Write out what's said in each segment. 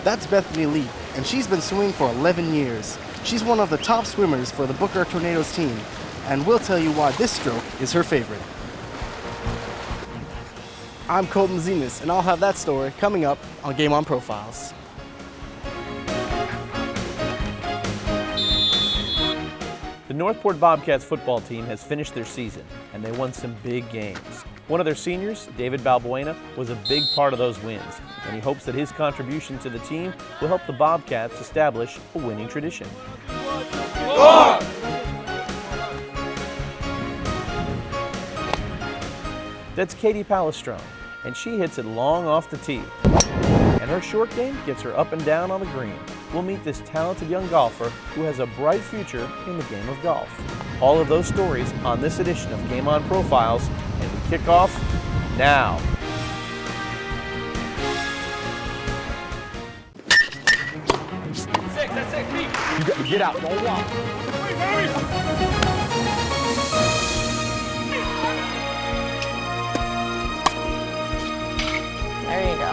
That's Bethany Leap, and she's been swimming for 11 years. She's one of the top swimmers for the Booker Tornadoes team, and we'll tell you why this stroke is her favorite. I'm Colton Zenas, and I'll have that story coming up on Game On Profiles. The Northport Bobcats football team has finished their season, and they won some big games. One of their seniors, David Balbuena, was a big part of those wins, and he hopes that his contribution to the team will help the Bobcats establish a winning tradition. That's Kadie Pallastrone, and she hits it long off the tee. And her short game gets her up and down on the green. We'll meet this talented young golfer who has a bright future in the game of golf. All of those stories on this edition of Game On Profiles, and we kick off now. That's 6 feet. You got to get out, don't walk. There you go.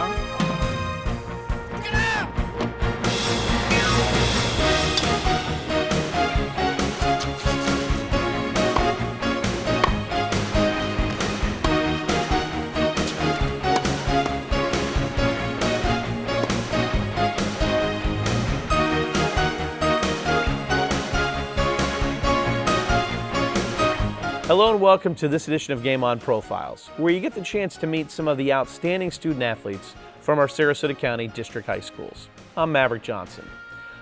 Hello and welcome to this edition of Game On Profiles, where you get the chance to meet some of the outstanding student athletes from our Sarasota County District High Schools. I'm Maverick Johnson.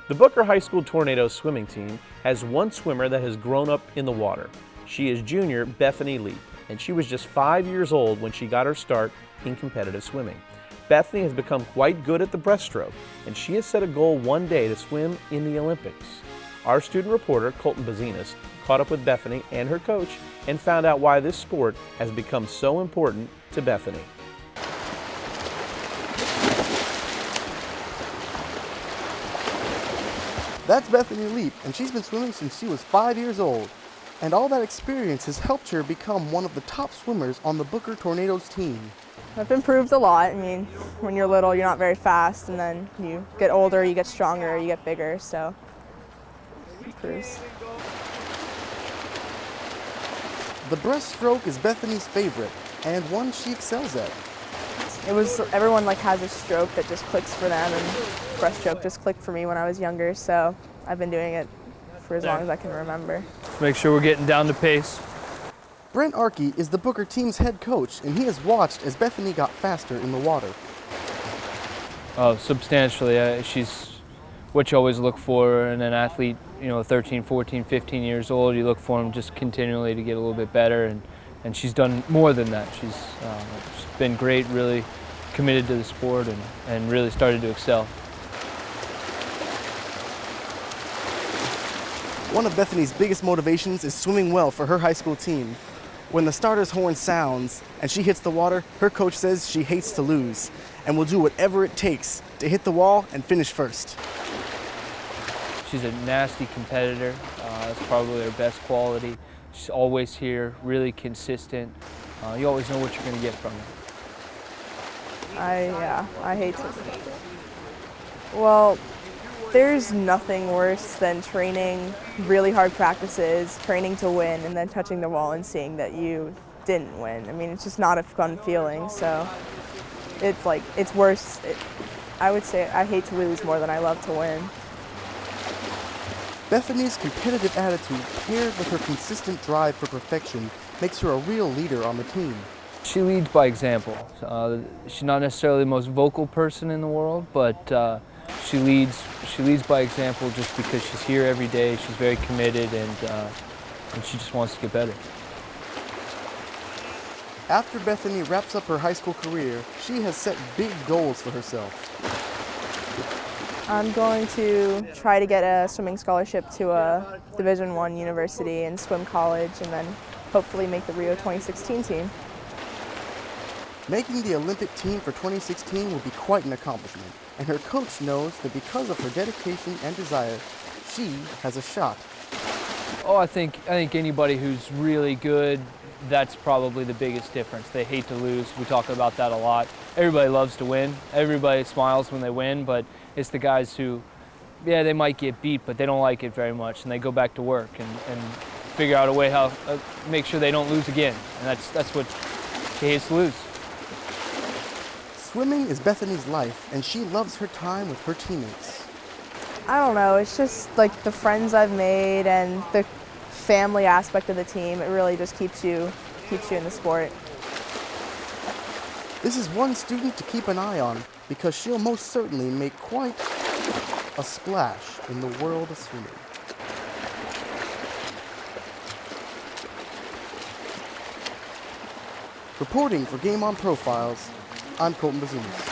The Booker High School Tornadoes swimming team has one swimmer that has grown up in the water. She is junior Bethany Leap, and she was just 5 years old when she got her start in competitive swimming. Bethany has become quite good at the breaststroke, and she has set a goal one day to swim in the Olympics. Our student reporter, Colton Zenas, caught up with Bethany and her coach and found out why this sport has become so important to Bethany. That's Bethany Leap, and she's been swimming since she was 5 years old. And all that experience has helped her become one of the top swimmers on the Booker Tornadoes team. I've improved a lot. I mean, when you're little, you're not very fast, and then you get older, you get stronger, you get bigger, so it improves. The breaststroke is Bethany's favorite, and one she excels at. Everyone has a stroke that just clicks for them, and breaststroke just clicked for me when I was younger, so I've been doing it for as long as I can remember. Make sure we're getting down to pace. Brent Arkey is the Booker team's head coach, and he has watched as Bethany got faster in the water. Substantially. She's what you always look for in an athlete, 13, 14, 15 years old. You look for them just continually to get a little bit better, and she's done more than that. She's been great, really committed to the sport, and really started to excel. One of Bethany's biggest motivations is swimming well for her high school team. When the starter's horn sounds and she hits the water, her coach says she hates to lose and will do whatever it takes to hit the wall and finish first. She's a nasty competitor. That's probably her best quality. She's always here, really consistent. You always know what you're going to get from her. I hate to. Well, there's nothing worse than training really hard practices, training to win, and then touching the wall and seeing that you didn't win. I mean, it's just not a fun feeling, so it's worse. I would say I hate to lose more than I love to win. Bethany's competitive attitude paired with her consistent drive for perfection makes her a real leader on the team. She leads by example. She's not necessarily the most vocal person in the world, but she leads by example just because she's here every day. She's very committed, and she just wants to get better. After Bethany wraps up her high school career, she has set big goals for herself. I'm going to try to get a swimming scholarship to a Division I university and swim college, and then hopefully make the Rio 2016 team. Making the Olympic team for 2016 will be quite an accomplishment, and her coach knows that because of her dedication and desire, she has a shot. I think anybody who's really good, that's probably the biggest difference. They hate to lose. We talk about that a lot. Everybody loves to win. Everybody smiles when they win, but It's the guys who, yeah, they might get beat, but they don't like it very much, and they go back to work and figure out a way how make sure they don't lose again. And that's what she hates to lose. Swimming is Bethany's life, and she loves her time with her teammates. I don't know, it's just like the friends I've made and the family aspect of the team. It really just keeps you in the sport. This is one student to keep an eye on because she'll most certainly make quite a splash in the world of swimming. Reporting for Game On Profiles, I'm Colton Bazunas.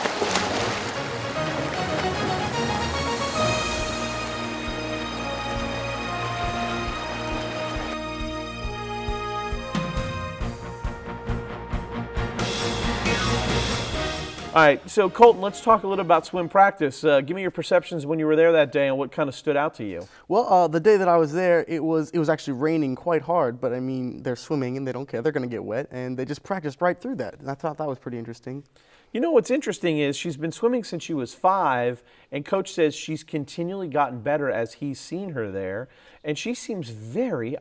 All right, so Colton, let's talk a little about swim practice. Give me your perceptions when you were there that day and what kind of stood out to you. Well, the day that I was there, it was actually raining quite hard, but I mean, they're swimming and they don't care. They're going to get wet, and they just practiced right through that. And I thought that was pretty interesting. You know what's interesting is she's been swimming since she was 5, and Coach says she's continually gotten better as he's seen her there, and she seems very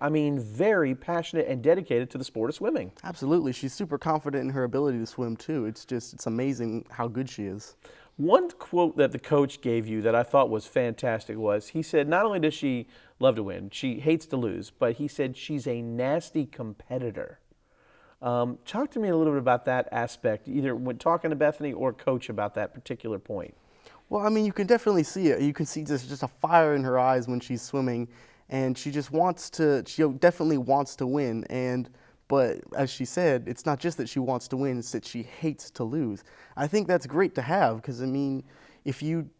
passionate and dedicated to the sport of swimming. Absolutely. She's super confident in her ability to swim, too. It's amazing how good she is. One quote that the coach gave you that I thought was fantastic was, he said not only does she love to win, she hates to lose, but he said she's a nasty competitor. Talk to me a little bit about that aspect, either when talking to Bethany or Coach about that particular point. Well, I mean, you can definitely see it. You can see just a fire in her eyes when she's swimming, and she definitely wants to win. But as she said, it's not just that she wants to win, it's that she hates to lose. I think that's great to have, because I mean, if you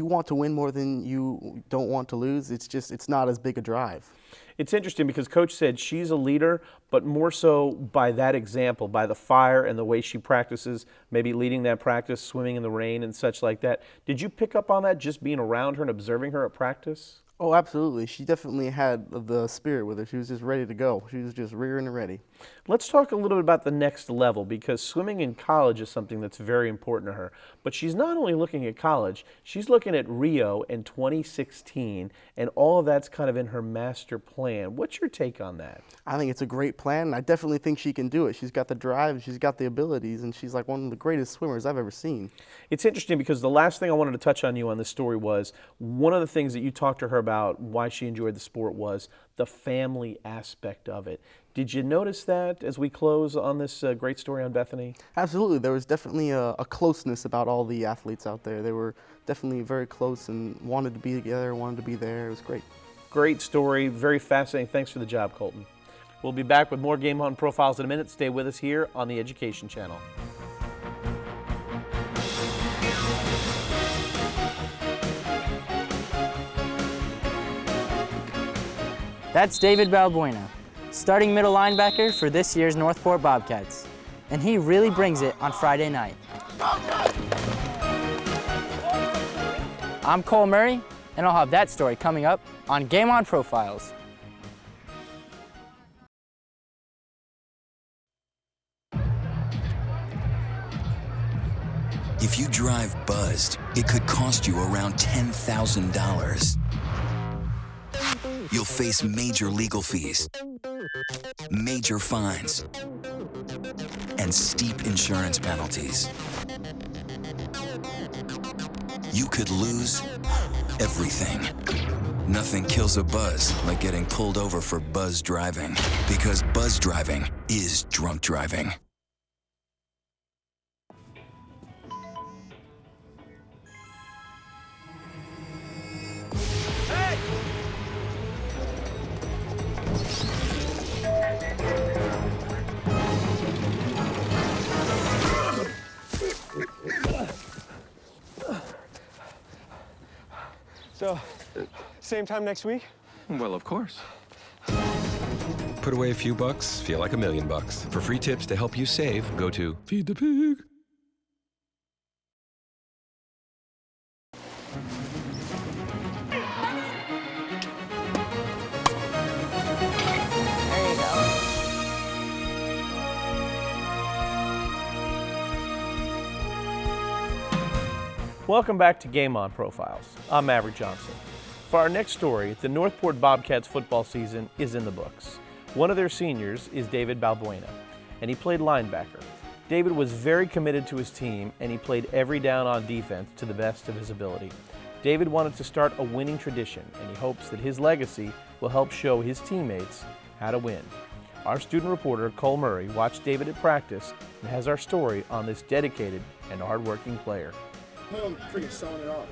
want to win more than you don't want to lose, it's not as big a drive. It's interesting because Coach said she's a leader, but more so by that example, by the fire and the way she practices, maybe leading that practice, swimming in the rain and such like that. Did you pick up on that just being around her and observing her at practice? Oh, absolutely. She definitely had the spirit with her. She was just ready to go. She was just rearing and ready. Let's talk a little bit about the next level, because swimming in college is something that's very important to her. But she's not only looking at college, she's looking at Rio in 2016, and all of that's kind of in her master plan. What's your take on that? I think it's a great plan. I definitely think she can do it. She's got the drive, she's got the abilities, and she's like one of the greatest swimmers I've ever seen. It's interesting because the last thing I wanted to touch on you on this story was one of the things that you talked to her about why she enjoyed the sport was the family aspect of it. Did you notice that as we close on this great story on Bethany? Absolutely. There was definitely a closeness about all the athletes out there. They were definitely very close and wanted to be together, wanted to be there. It was great. Great story. Very fascinating. Thanks for the job, Colton. We'll be back with more Game On Profiles in a minute. Stay with us here on the Education Channel. That's David Balbuena, starting middle linebacker for this year's Northport Bobcats. And he really brings it on Friday night. I'm Cole Murray, and I'll have that story coming up on Game On Profiles. If you drive buzzed, it could cost you around $10,000. You'll face major legal fees, major fines, and steep insurance penalties. You could lose everything. Nothing kills a buzz like getting pulled over for buzz driving, because buzz driving is drunk driving. So, same time next week? Well, of course. Put away a few bucks, feel like $1 million. For free tips to help you save, go to Feed the Pig. There you go. Welcome back to Game On Profiles. I'm Maverick Johnson. For our next story, the Northport Bobcats football season is in the books. One of their seniors is David Balbuena, and he played linebacker. David was very committed to his team, and he played every down on defense to the best of his ability. David wanted to start a winning tradition, and he hopes that his legacy will help show his teammates how to win. Our student reporter, Cole Murray, watched David at practice and has our story on this dedicated and hardworking player. I'm freaking sewing it off.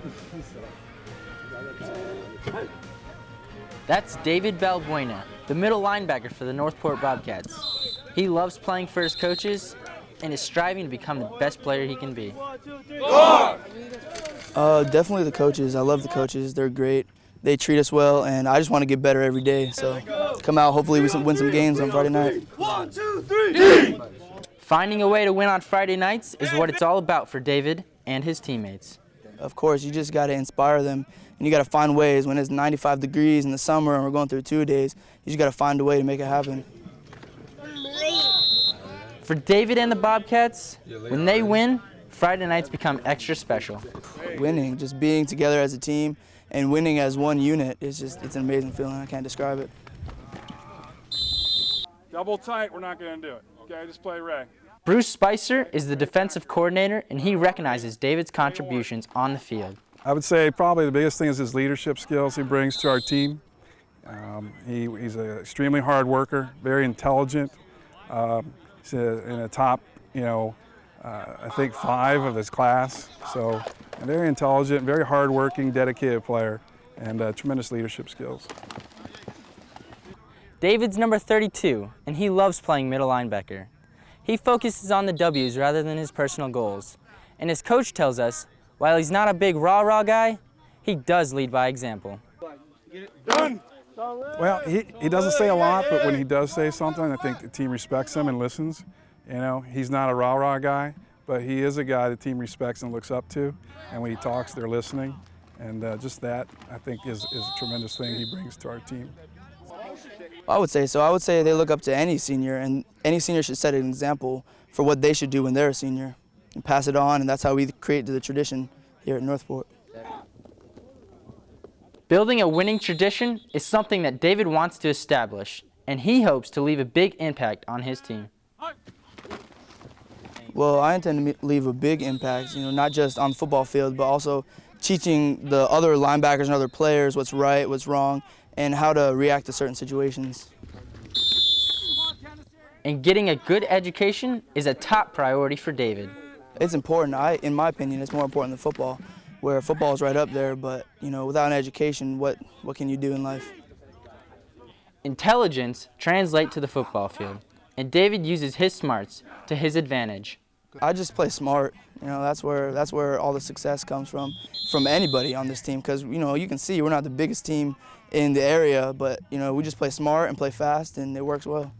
That's David Balbuena, the middle linebacker for the Northport Bobcats. He loves playing for his coaches and is striving to become the best player he can be. Definitely the coaches. I love the coaches. They're great. They treat us well, and I just want to get better every day. So come out, hopefully we can win some games on Friday night. 1, 2, 3. Finding a way to win on Friday nights is what it's all about for David and his teammates. Of course, you just got to inspire them, and you got to find ways. When it's 95 degrees in the summer and we're going through 2 days, you just got to find a way to make it happen. For David and the Bobcats, when they win, Friday nights become extra special. Winning, just being together as a team and winning as one unit, it's an amazing feeling. I can't describe it. Double tight, we're not going to do it. Okay, just play Ray. Bruce Spicer is the defensive coordinator, and he recognizes David's contributions on the field. I would say probably the biggest thing is his leadership skills he brings to our team. He's an extremely hard worker, very intelligent. He's in the top, I think 5 of his class. So a very intelligent, very hardworking, dedicated player, and tremendous leadership skills. David's number 32, and he loves playing middle linebacker. He focuses on the W's rather than his personal goals. And his coach tells us, while he's not a big rah-rah guy, he does lead by example. Done! Well, he doesn't say a lot, but when he does say something, I think the team respects him and listens. He's not a rah-rah guy, but he is a guy the team respects and looks up to. And when he talks, they're listening. And just that, I think, is a tremendous thing he brings to our team. I would say so. I would say they look up to any senior, and any senior should set an example for what they should do when they're a senior and pass it on, and that's how we create the tradition here at Northport. Building a winning tradition is something that David wants to establish, and he hopes to leave a big impact on his team. Well, I intend to leave a big impact, not just on the football field, but also teaching the other linebackers and other players what's right, what's wrong, and how to react to certain situations. And getting a good education is a top priority for David. It's important. In my opinion, it's more important than football, where football is right up there, but without an education, what can you do in life? Intelligence translates to the football field, and David uses his smarts to his advantage. I just play smart. That's where all the success comes from anybody on this team, because you can see we're not the biggest team in the area, but we just play smart and play fast, and it works well.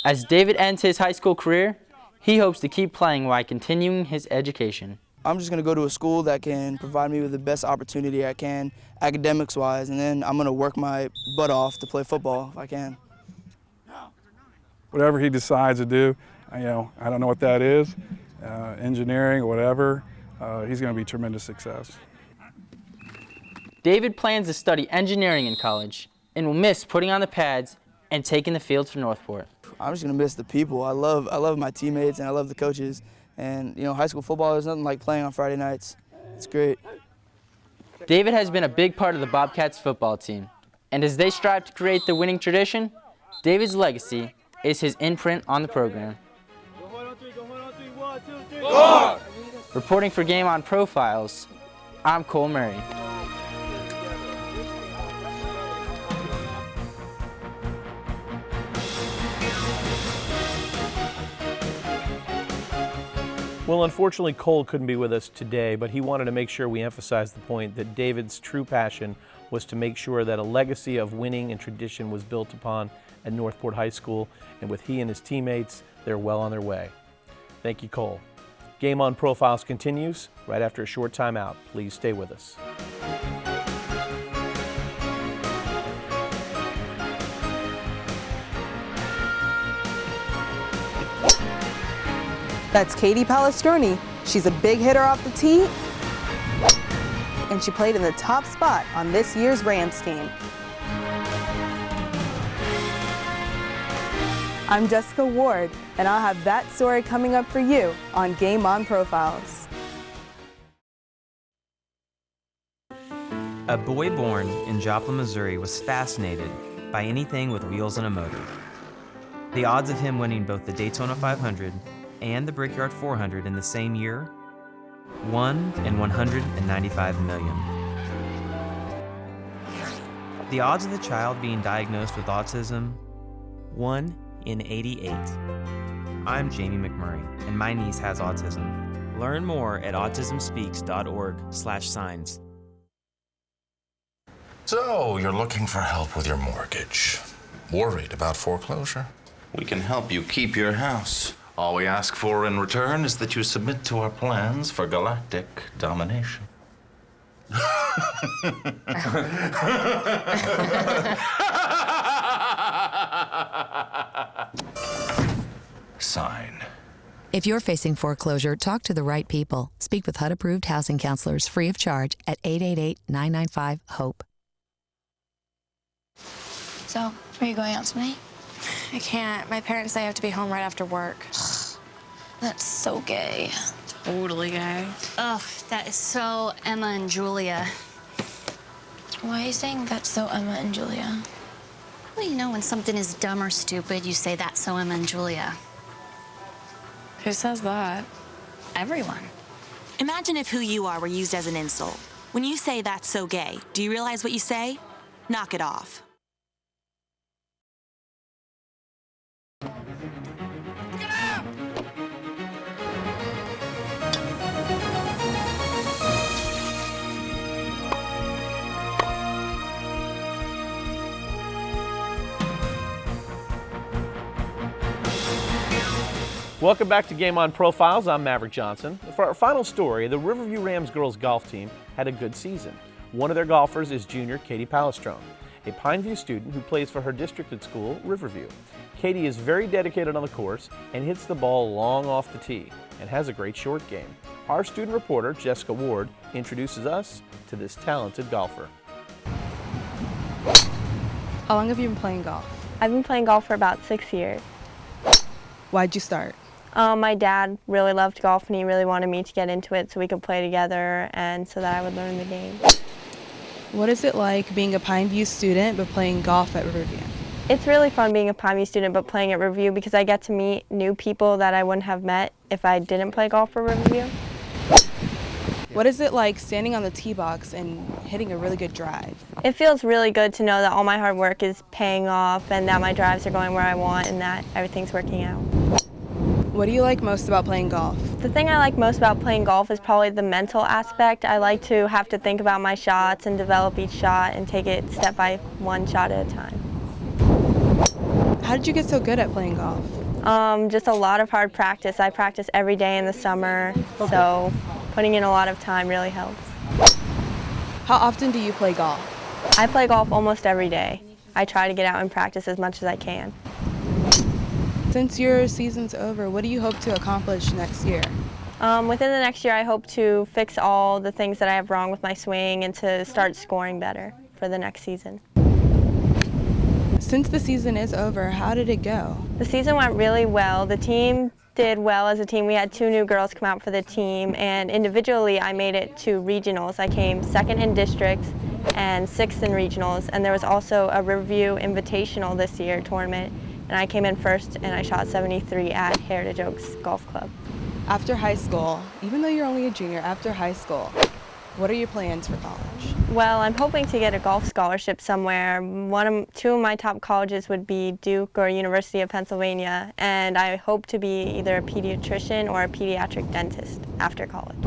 As David ends his high school career, he hopes to keep playing while continuing his education. I'm just going to go to a school that can provide me with the best opportunity I can, academics-wise, and then I'm going to work my butt off to play football if I can. Whatever he decides to do, I don't know what that is, engineering or whatever, he's going to be tremendous success. David plans to study engineering in college and will miss putting on the pads and taking the field for Northport. I'm just going to miss the people. I love my teammates and I love the coaches. And high school football, there's nothing like playing on Friday nights. It's great. David has been a big part of the Bobcats football team. And as they strive to create the winning tradition, David's legacy is his imprint on the program. Reporting for Game On Profiles, I'm Cole Murray. Well, unfortunately, Cole couldn't be with us today, but he wanted to make sure we emphasize the point that David's true passion was to make sure that a legacy of winning and tradition was built upon at Northport High School, and with he and his teammates, they're well on their way. Thank you, Cole. Game On Profiles continues right after a short timeout. Please stay with us. That's Kadie Pallastrone She's a big hitter off the tee, and she played in the top spot on this year's Rams team. I'm Jessica Ward, and I'll have that story coming up for you on Game On Profiles. A boy born in Joplin, Missouri was fascinated by anything with wheels and a motor. The odds of him winning both the Daytona 500 and the Brickyard 400 in the same year, 1 in 195 million. The odds of the child being diagnosed with autism, 1 in 88. I'm Jamie McMurray, and my niece has autism. Learn more at autismspeaks.org/signs. So, you're looking for help with your mortgage. Worried about foreclosure? We can help you keep your house. All we ask for in return is that you submit to our plans for galactic domination. Sign. If you're facing foreclosure, talk to the right people. Speak with HUD-approved housing counselors free of charge at 888-995-HOPE. So, are you going out tonight? I can't. My parents say I have to be home right after work. That's so gay. Totally gay. Ugh, that is so Emma and Julia. Why are you saying that's so Emma and Julia? Well, you know, when something is dumb or stupid, you say that's so Emma and Julia. Who says that? Everyone. Imagine if who you are were used as an insult. When you say that's so gay, do you realize what you say? Knock it off. Welcome back to Game On Profiles. I'm Maverick Johnson. For our final story, the Riverview Rams girls golf team had a good season. One of their golfers is junior Kadie Pallastrone, a Pineview student who plays for her district at school, Riverview. Kadie is very dedicated on the course and hits the ball long off the tee and has a great short game. Our student reporter, Jessica Ward, introduces us to this talented golfer. How long have you been playing golf? I've been playing golf for about 6 years. Why'd you start? My dad really loved golf and he really wanted me to get into it so we could play together and so that I would learn the game. What is it like being a Pineview student but playing golf at Riverview? It's really fun being a Pineview student but playing at Riverview because I get to meet new people that I wouldn't have met if I didn't play golf for Riverview. What is it like standing on the tee box and hitting a really good drive? It feels really good to know that all my hard work is paying off and that my drives are going where I want and that everything's working out. What do you like most about playing golf? The thing I like most about playing golf is probably the mental aspect. I like to have to think about my shots and develop each shot and take it step by one shot at a time. How did you get so good at playing golf? Just a lot of hard practice. I practice every day in the summer, so putting in a lot of time really helps. How often do you play golf? I play golf almost every day. I try to get out and practice as much as I can. Since your season's over, what do you hope to accomplish next year? Within the next year, I hope to fix all the things that I have wrong with my swing and to start scoring better for the next season. Since the season is over, how did it go? The season went really well. The team did well as a team. We had 2 new girls come out for the team, and individually I made it to regionals. I came 2nd in districts and 6th in regionals, and there was also a Riverview Invitational this year tournament, and I came in 1st and I shot 73 at Heritage Oaks Golf Club. After high school, even though you're only a junior, after high school, what are your plans for college? Well, I'm hoping to get a golf scholarship somewhere. 2 of my top colleges would be Duke or University of Pennsylvania, and I hope to be either a pediatrician or a pediatric dentist after college.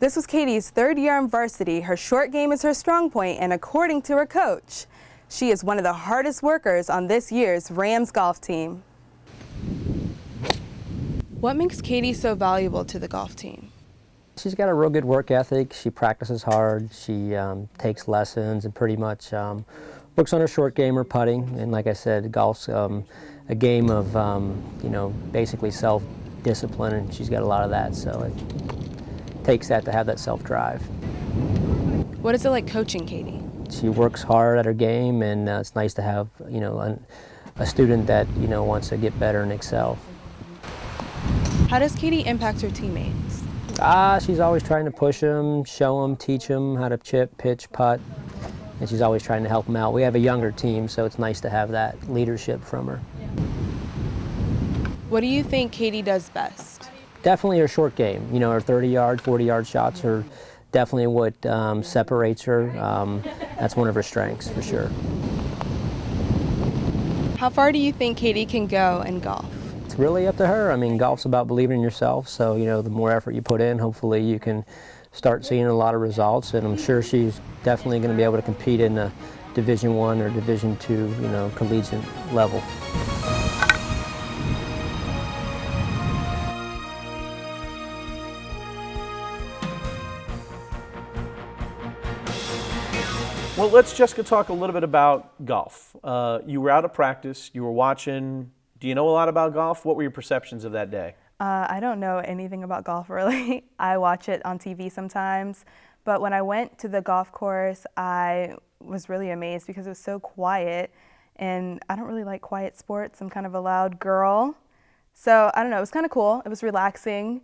This was Kadie's 3rd year on varsity. Her short game is her strong point, and according to her coach, she is one of the hardest workers on this year's Rams golf team. What makes Kadie so valuable to the golf team? She's got a real good work ethic. She practices hard. She takes lessons and pretty much works on her short game or putting. And like I said, golf's a game of, basically discipline, and she's got a lot of that, so it takes that to have that self-drive. What is it like coaching Kadie? She works hard at her game, and it's nice to have, you know, a student that, you know, wants to get better and excel. How does Kadie impact her teammates? She's always trying to push them, show them, teach them how to chip, pitch, putt, and she's always trying to help them out. We have a younger team, so it's nice to have that leadership from her. What do you think Kadie does best? Definitely her short game. You know, her 30-yard, 40-yard shots are definitely what separates her. That's one of her strengths, for sure. How far do you think Kadie can go in golf? It's really up to her. I mean, golf's about believing in yourself, so, you know, the more effort you put in, hopefully you can start seeing a lot of results, and I'm sure she's definitely going to be able to compete in the Division I or Division II, you know, collegiate level. Well, let's, Jessica, talk a little bit about golf. You were out of practice, you were watching. Do you know a lot about golf? What were your perceptions of that day? I don't know anything about golf, really. I watch it on TV sometimes, but when I went to the golf course, I was really amazed because it was so quiet, and I don't really like quiet sports. I'm kind of a loud girl. So, I don't know, it was kind of cool. It was relaxing.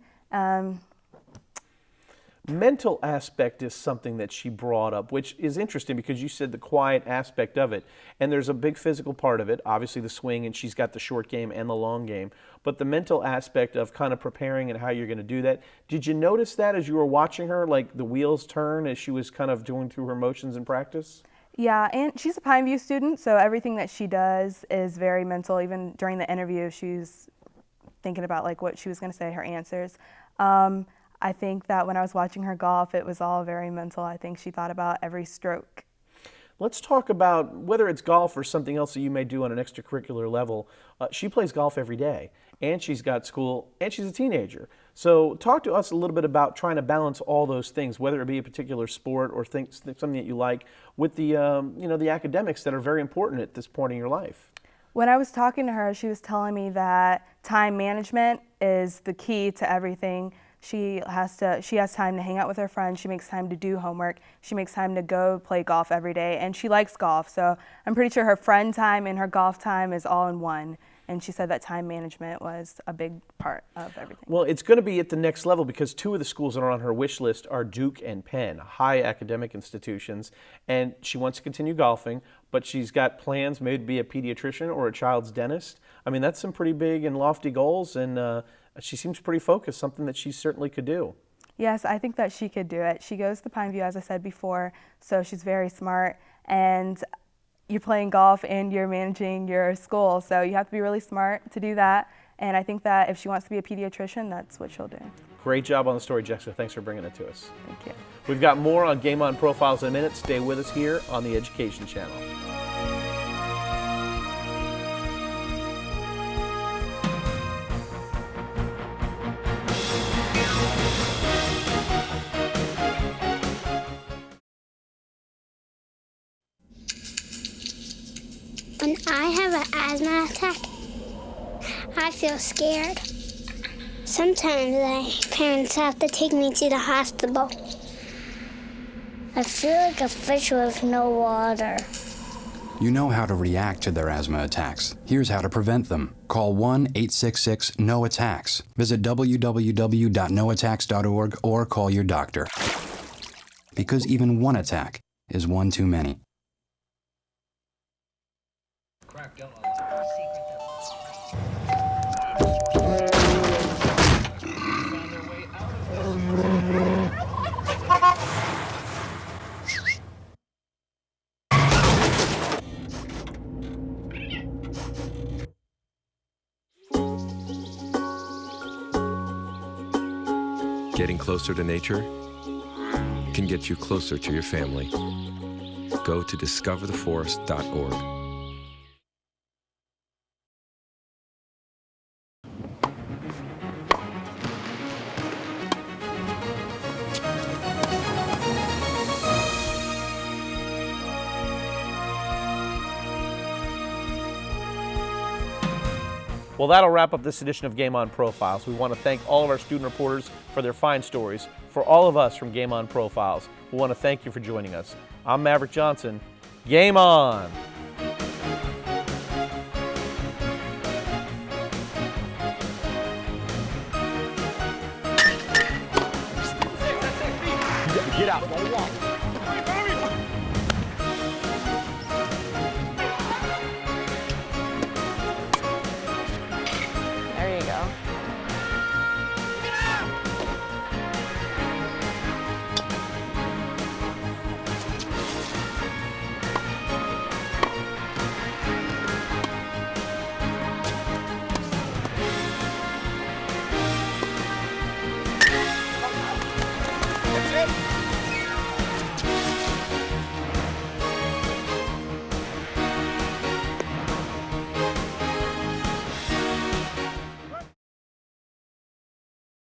Mental aspect is something that she brought up, which is interesting because you said the quiet aspect of it, and there's a big physical part of it, obviously the swing, and she's got the short game and the long game, but the mental aspect of kind of preparing and how you're going to do that. Did you notice that as you were watching her, like the wheels turn as she was kind of doing through her motions in practice? Yeah, and she's a Pineview student, so everything that she does is very mental. Even during the interview, she's thinking about like what she was going to say, her answers. I think that when I was watching her golf, it was all very mental. I think she thought about every stroke. Let's talk about whether it's golf or something else that you may do on an extracurricular level. She plays golf every day, and she's got school, and she's a teenager. So talk to us a little bit about trying to balance all those things, whether it be a particular sport or something that you like, with the you know, the academics that are very important at this point in your life. When I was talking to her, she was telling me that time management is the key to everything. She has time to hang out with her friends. She makes time to do homework. She makes time to go play golf every day, and she likes golf. So I'm pretty sure her friend time and her golf time is all in one. And she said that time management was a big part of everything. Well, it's going to be at the next level because two of the schools that are on her wish list are Duke and Penn, high academic institutions. And she wants to continue golfing, but she's got plans maybe to be a pediatrician or a child's dentist. I mean, that's some pretty big and lofty goals, and she seems pretty focused, something that she certainly could do. Yes, I think that she could do it. She goes to Pineview, as I said before, so she's very smart. And you're playing golf and you're managing your school, so you have to be really smart to do that. And I think that if she wants to be a pediatrician, that's what she'll do. Great job on the story, Jessica. Thanks for bringing it to us. Thank you. We've got more on Game On Profiles in a minute. Stay with us here on the Education Channel. When I have an asthma attack, I feel scared. Sometimes my parents have to take me to the hospital. I feel like a fish with no water. You know how to react to their asthma attacks. Here's how to prevent them. Call 1-866-NO-ATTACKS. Visit www.noattacks.org or call your doctor. Because even one attack is one too many. Getting closer to nature can get you closer to your family. Go to discovertheforest.org. Well, that'll wrap up this edition of Game On Profiles. We want to thank all of our student reporters for their fine stories. For all of us from Game On Profiles, we want to thank you for joining us. I'm Maverick Johnson. Game on! Get out, don't walk.